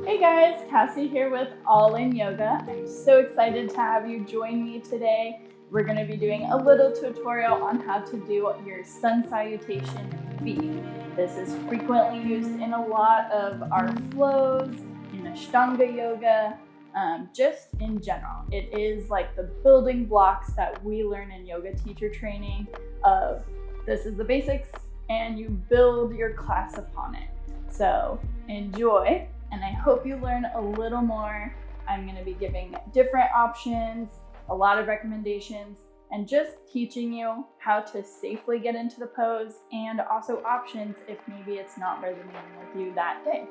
Hey guys, Cassie here with All in Yoga. I'm so excited to have you join me today. We're going to be doing a little tutorial on how to do your Sun Salutation B. This is frequently used in a lot of our flows, in Ashtanga yoga, just in general. It is like the building blocks that we learn in yoga teacher training of this is the basics and you build your class upon it. So enjoy. And I hope you learn a little more. I'm going to be giving different options, a lot of recommendations, and just teaching you how to safely get into the pose and also options if maybe it's not resonating with you that day.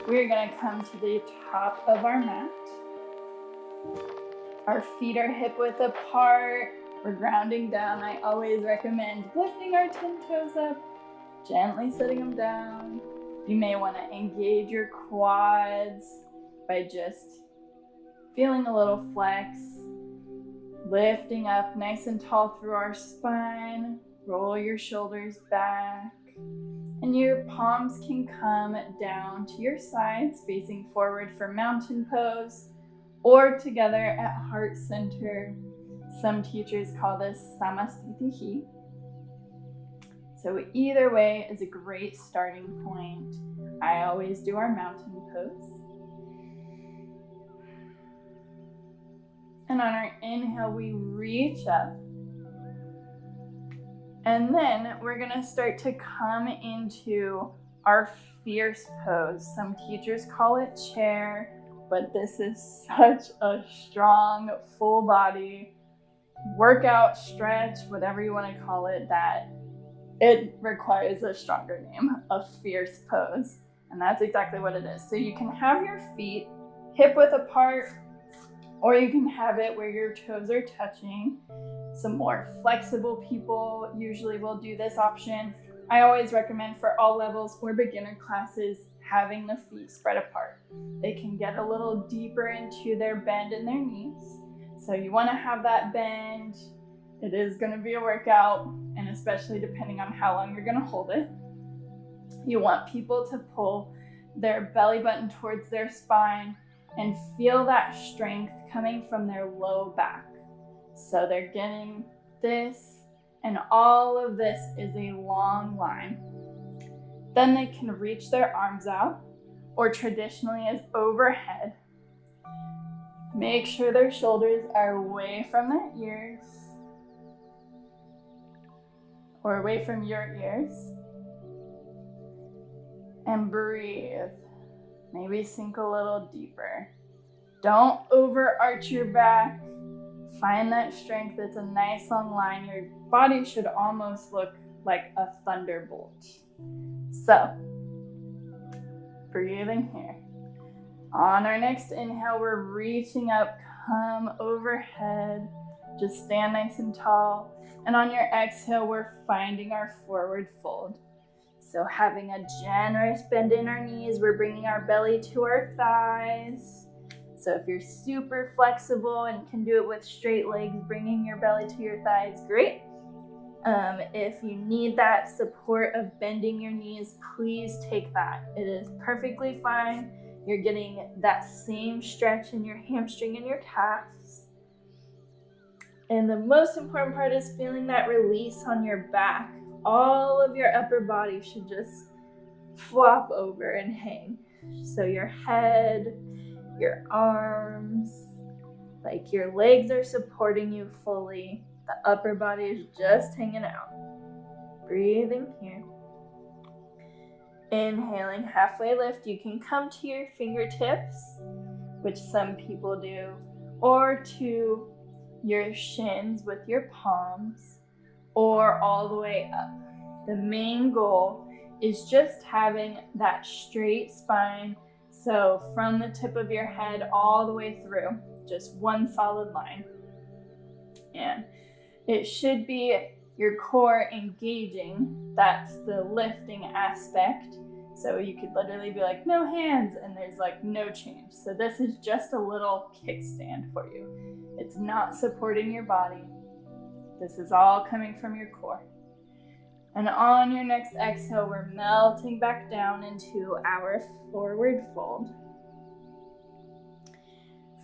We're going to come to the top of our mat. Our feet are hip width apart. We're grounding down. I always recommend lifting our 10 toes up, gently setting them down. You may want to engage your quads by just feeling a little flex, lifting up nice and tall through our spine. Roll your shoulders back, and your palms can come down to your sides, facing forward for mountain pose, or together at heart center. Some teachers call this Samastitihi. So either way is a great starting point. I always do our mountain pose. And on our inhale, we reach up. And then we're gonna start to come into our fierce pose. Some teachers call it chair, but this is such a strong, full body workout, stretch, whatever you wanna call it, that it requires a stronger name, a fierce pose. And that's exactly what it is. So you can have your feet hip width apart, or you can have it where your toes are touching. Some more flexible people usually will do this option. I always recommend for all levels or beginner classes having the feet spread apart. They can get a little deeper into their bend in their knees. So you want to have that bend. It is going to be a workout, and especially depending on how long you're going to hold it. You want people to pull their belly button towards their spine and feel that strength coming from their low back. So they're getting this, and all of this is a long line. Then they can reach their arms out, or traditionally as overhead. Make sure their shoulders are away from their ears, or away from your ears. And breathe. Maybe sink a little deeper. Don't overarch your back. Find that strength. It's a nice long line. Your body should almost look like a thunderbolt. So, breathing here. On our next inhale, we're reaching up, come overhead. Just stand nice and tall. And on your exhale, we're finding our forward fold. So having a generous bend in our knees, we're bringing our belly to our thighs. So if you're super flexible and can do it with straight legs, bringing your belly to your thighs, great. If you need that support of bending your knees, please take that. It is perfectly fine. You're getting that same stretch in your hamstring and your calves. And the most important part is feeling that release on your back. All of your upper body should just flop over and hang. So your head, your arms, like your legs are supporting you fully. The upper body is just hanging out. Breathing here. Inhaling, halfway lift. You can come to your fingertips, which some people do, or to your shins with your palms, or all the way up. The main goal is just having that straight spine. So from the tip of your head all the way through, just one solid line. And it should be your core engaging. That's the lifting aspect. So you could literally be like, no hands, and there's like no change. So this is just a little kickstand for you. It's not supporting your body. This is all coming from your core. And on your next exhale, we're melting back down into our forward fold.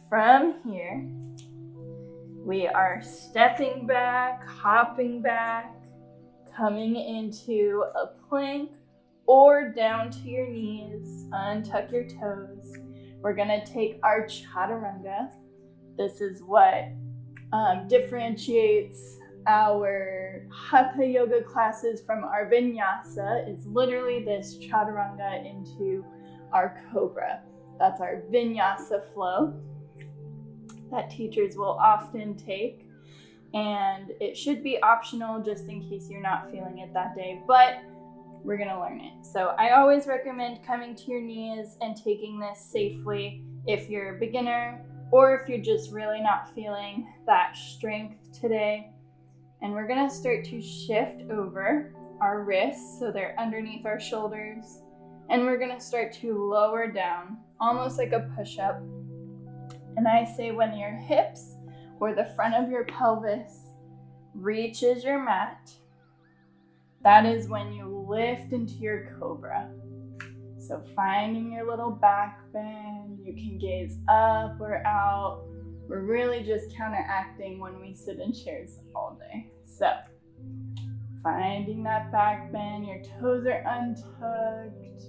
From here, we are stepping back, hopping back, coming into a plank or down to your knees, untuck your toes. We're gonna take our chaturanga. This is what differentiates our hatha yoga classes from our vinyasa. Is literally this chaturanga into our cobra. That's our vinyasa flow that teachers will often take, and it should be optional just in case you're not feeling it that day, but we're gonna learn it. So I always recommend coming to your knees and taking this safely if you're a beginner or if you're just really not feeling that strength today. And we're gonna start to shift over our wrists so they're underneath our shoulders, and we're gonna start to lower down, almost like a push-up. And I say when your hips or the front of your pelvis reaches your mat, that is when you lift into your cobra. So finding your little back bend, you can gaze up or out. We're really just counteracting when we sit in chairs all day. So finding that back bend, your toes are untucked.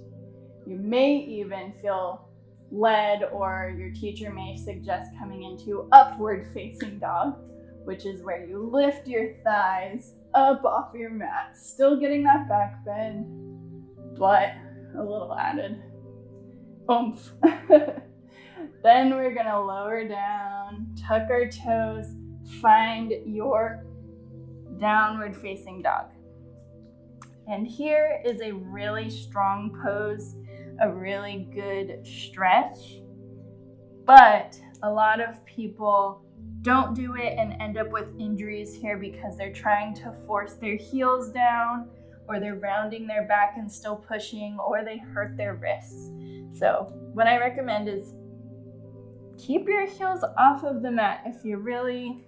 You may even feel led, or your teacher may suggest coming into upward facing dog, which is where you lift your thighs up off your mat, still getting that back bend, but a little added oomph. Then we're gonna lower down, tuck our toes, find your downward facing dog. And here is a really strong pose, a really good stretch, but a lot of people don't do it and end up with injuries here because they're trying to force their heels down, or they're rounding their back and still pushing, or they hurt their wrists. So what I recommend is keep your heels off of the mat if you're really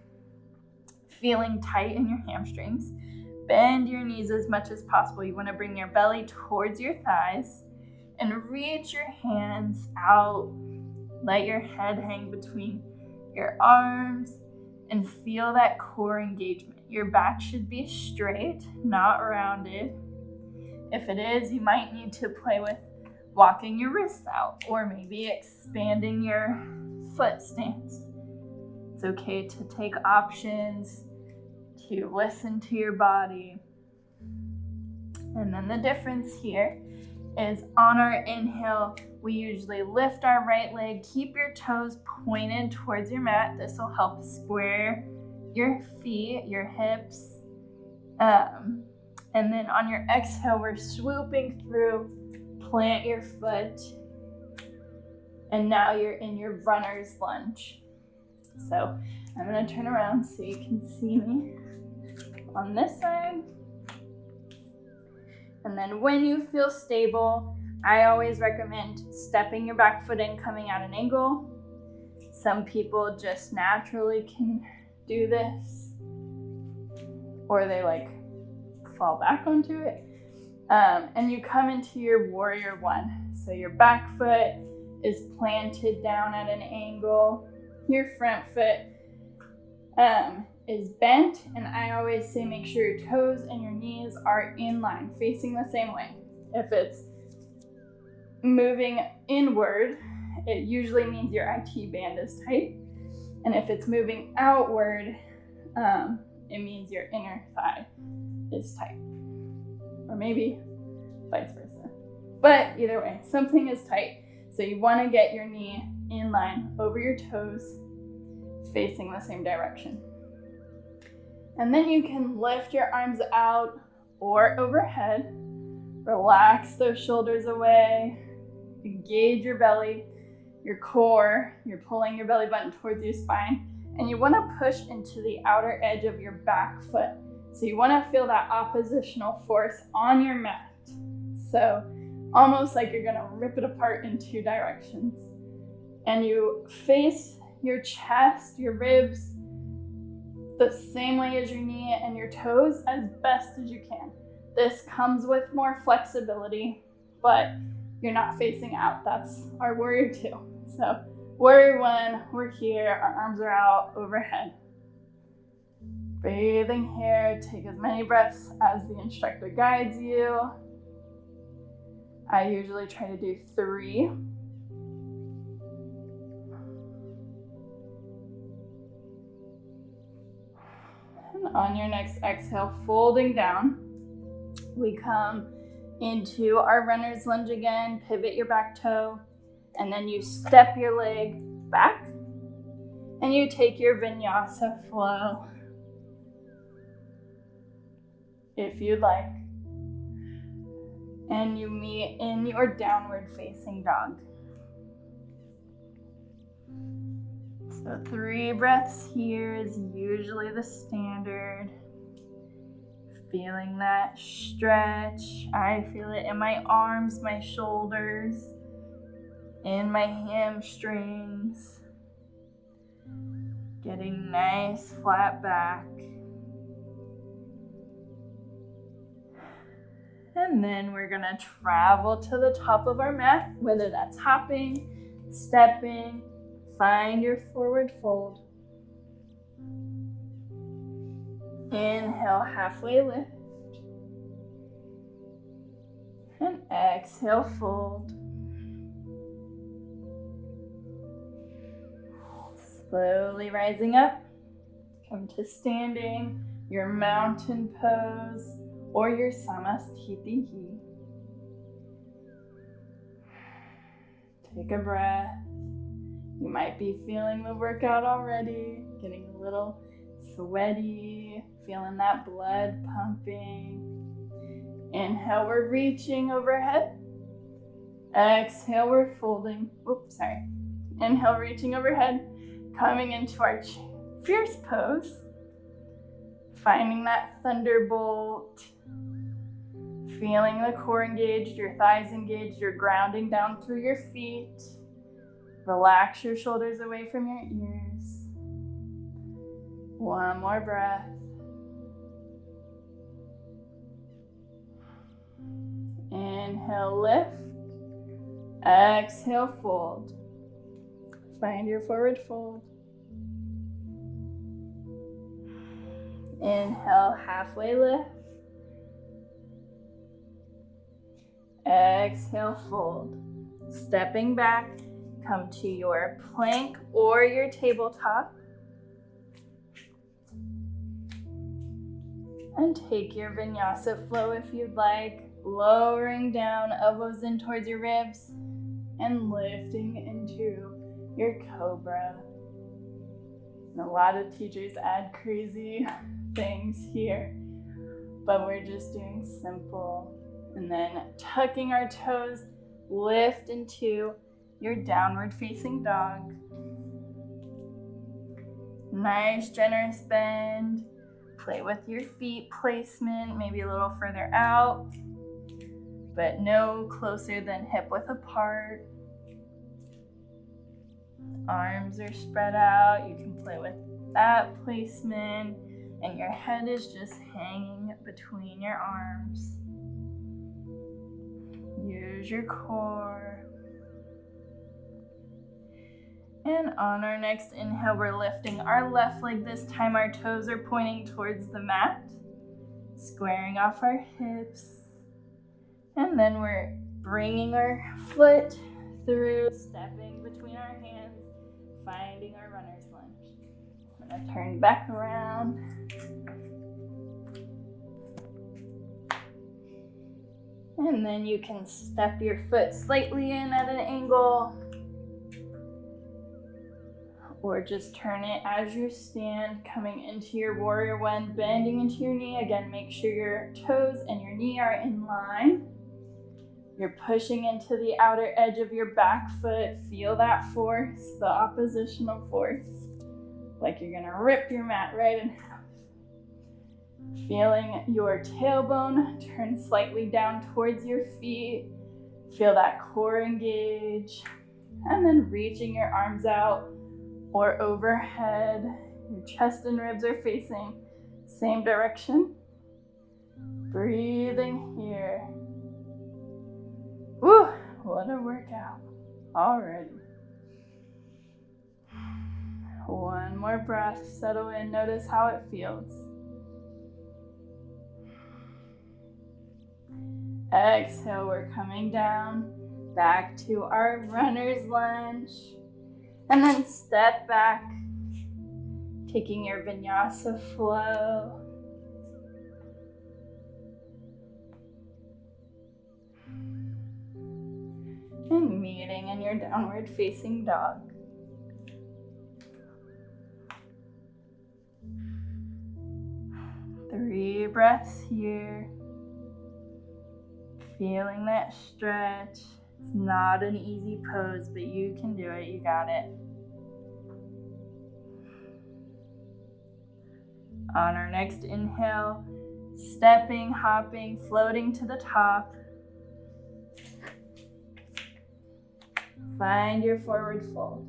feeling tight in your hamstrings. Bend your knees as much as possible. You want to bring your belly towards your thighs and reach your hands out. Let your head hang between your arms and feel that core engagement. Your back should be straight, not rounded. If it is, you might need to play with walking your wrists out or maybe expanding your foot stance. It's okay to take options, to listen to your body. And then the difference here is on our inhale, we usually lift our right leg, keep your toes pointed towards your mat. This will help square your feet, your hips. And then on your exhale, we're swooping through, plant your foot, and now you're in your runner's lunge. So I'm gonna turn around so you can see me on this side. And then when you feel stable, I always recommend stepping your back foot in, coming at an angle. Some people just naturally can do this, or they like fall back onto it. And you come into your warrior one. So your back foot is planted down at an angle. Your front foot is bent, and I always say make sure your toes and your knees are in line, facing the same way. If it's moving inward, it usually means your IT band is tight. And if it's moving outward, it means your inner thigh is tight. Or maybe vice versa. But either way, something is tight. So you want to get your knee in line over your toes, facing the same direction. And then you can lift your arms out or overhead. Relax those shoulders away. Engage your belly, your core. You're pulling your belly button towards your spine. And you want to push into the outer edge of your back foot. So you want to feel that oppositional force on your mat. So almost like you're going to rip it apart in two directions. And you face your chest, your ribs, the same way as your knee and your toes as best as you can. This comes with more flexibility, but you're not facing out. That's our warrior 2. So warrior 1, we're here, our arms are out overhead. Breathing here, take as many breaths as the instructor guides you. I usually try to do 3. And on your next exhale, folding down, we come into our runner's lunge again, pivot your back toe, and then you step your leg back, and you take your vinyasa flow, if you'd like, and you meet in your downward facing dog. So 3 breaths here is usually the standard. Feeling that stretch. I feel it in my arms, my shoulders, in my hamstrings. Getting nice flat back. And then we're gonna travel to the top of our mat, whether that's hopping, stepping, find your forward fold. Inhale, halfway lift. And exhale, fold. Slowly rising up. Come to standing, your mountain pose, or your Samastiti. Take a breath. You might be feeling the workout already, getting a little sweaty, feeling that blood pumping. Inhale, we're reaching overhead. Exhale, we're folding. Inhale, reaching overhead, coming into our fierce pose. Finding that thunderbolt. Feeling the core engaged, your thighs engaged, you're grounding down through your feet. Relax your shoulders away from your ears. One more breath. Inhale, lift. Exhale, fold. Find your forward fold. Inhale, halfway lift. Exhale, fold. Stepping back, come to your plank or your tabletop. And take your vinyasa flow if you'd like, lowering down, elbows in towards your ribs, and lifting into your cobra. And a lot of teachers add crazy things here, but we're just doing simple. And then tucking our toes, lift into your downward facing dog. Nice generous bend. Play with your feet placement, maybe a little further out, but no closer than hip width apart. Arms are spread out. You can play with that placement, and your head is just hanging between your arms. Use your core. And on our next inhale, we're lifting our left leg. This time our toes are pointing towards the mat, squaring off our hips. And then we're bringing our foot through, stepping between our hands, finding our runner's lunge. I'm gonna turn back around. And then you can step your foot slightly in at an angle, or just turn it as you stand, coming into your warrior 1, bending into your knee. Again, make sure your toes and your knee are in line. You're pushing into the outer edge of your back foot. Feel that force, the oppositional force, like you're gonna rip your mat right in half. Feeling your tailbone turn slightly down towards your feet. Feel that core engage. And then reaching your arms out or overhead. Your chest and ribs are facing same direction. Breathing here. Woo, what a workout already. One more breath, settle in, notice how it feels. Exhale, we're coming down, back to our runner's lunge. And then step back, taking your vinyasa flow. And meeting in your downward facing dog. Three breaths here. Feeling that stretch. It's not an easy pose, but you can do it. You got it. On our next inhale, stepping, hopping, floating to the top. Find your forward fold.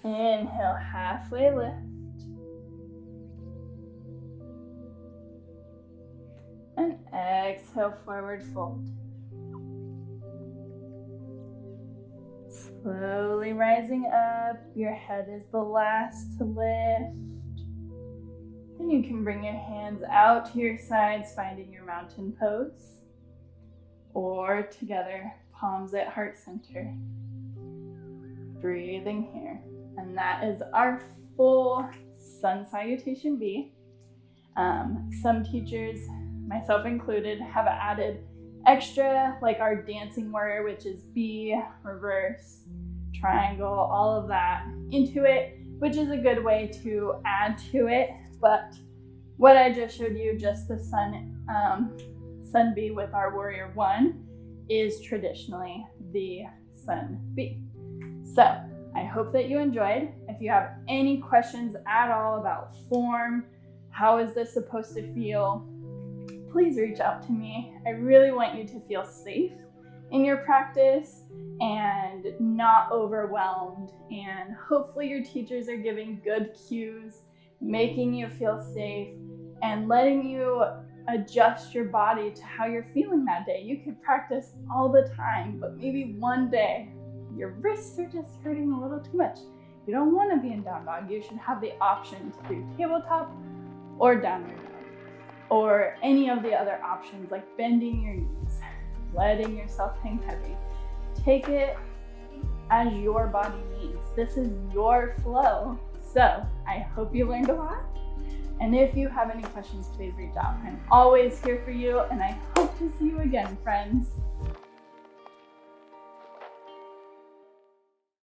Inhale, halfway lift. And exhale, forward fold. Slowly rising up, your head is the last to lift. And you can bring your hands out to your sides, finding your mountain pose. Or together, palms at heart center. Breathing here. And that is our full sun salutation B. Some teachers, myself included, have added extra, like our dancing warrior, which is B, reverse, triangle, all of that into it, which is a good way to add to it. But what I just showed you, just the sun B with our warrior 1, is traditionally the sun B. So I hope that you enjoyed. If you have any questions at all about form, how is this supposed to feel, please reach out to me. I really want you to feel safe in your practice and not overwhelmed. And hopefully your teachers are giving good cues, making you feel safe, and letting you adjust your body to how you're feeling that day. You could practice all the time, but maybe one day your wrists are just hurting a little too much. You don't want to be in down dog. You should have the option to do tabletop or downward dog, or any of the other options like bending your knees, letting yourself hang heavy. Take it as your body needs. This is your flow. So I hope you learned a lot. And if you have any questions, please reach out. I'm always here for you, and I hope to see you again, friends.